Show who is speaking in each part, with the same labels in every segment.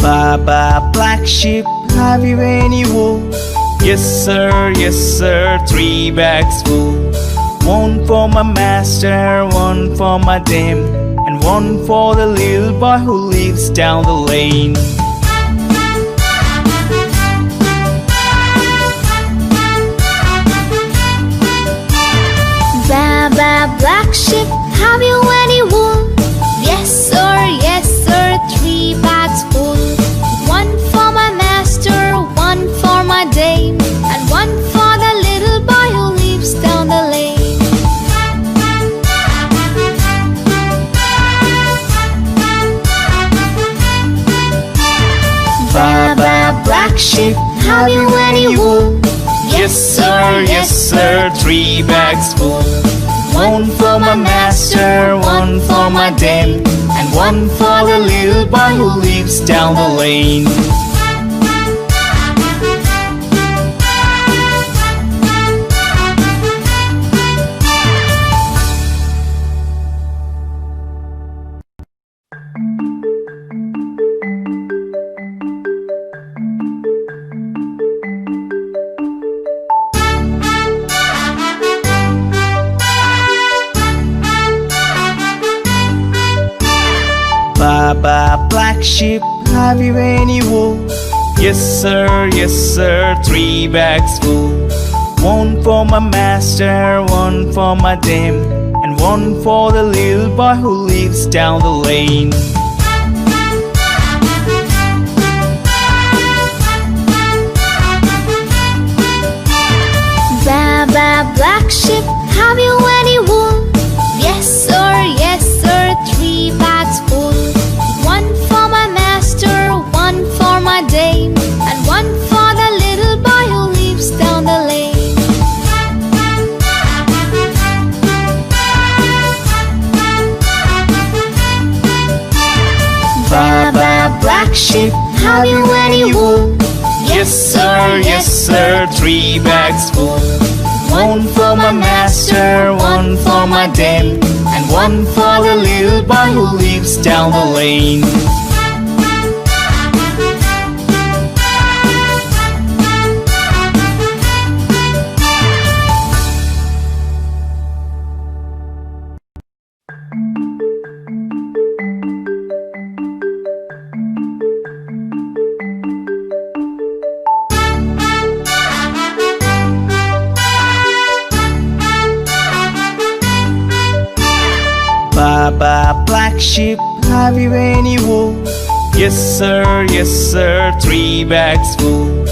Speaker 1: Baba, black sheep, have you any wool? Yes sir, 3 bags full. One for my master, one for my dame, and one for the little boy who lives down the lane.
Speaker 2: Baba, black sheep, have you any wool? Yes sir, 3 bags full. One for my master, one for my dame, and one for the little boy who lives down the lane. Baba, black sheep, have you any wool?
Speaker 1: Yes sir, 3 bags full. One for my master, one for my dame, and one for the little boy who lives down the lane. Baba, black sheep, have you any wool? Yes sir, 3 bags full. One for my master, one for my dame, and one for the little boy who lives down the lane.
Speaker 2: Baba, black sheep, have you any wool? Yes sir, 3 bags full. One for my master, one for my dame, and one for the little boy who lives down the lane. Baba, black sheep, have you any wool?
Speaker 1: Yes sir, 3 bags full. One for my master, one for my dame, and one for the little boy who lives down the lane. Baba, black sheep, have you any wool? Yes sir, 3 bags full.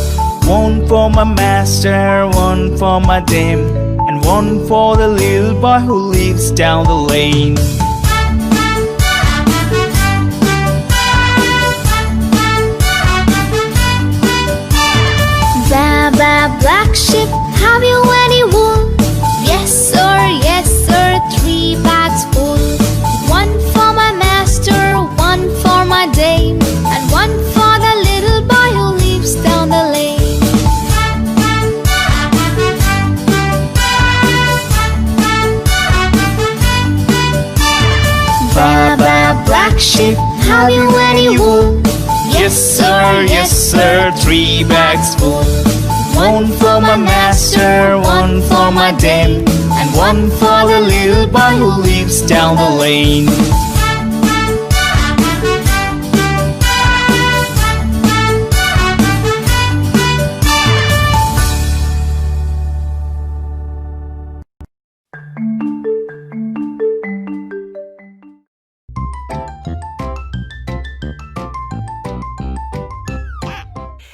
Speaker 1: One for my master, one for my dame, and one for the little boy who lives down the lane.
Speaker 2: Baba, black sheep, have you any wool? Yes sir, 3 bags full. One for my master, one for my dame, and one for the little boy who lives down the lane. Baba, black sheep, have you any wool?
Speaker 1: Yes sir, 3 bags full. One for my master, one for my dame, and one for the little boy who lives down the lane.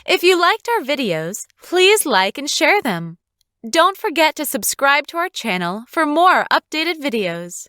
Speaker 3: If you liked our videos, please like and share them. Don't forget to subscribe to our channel for more updated videos.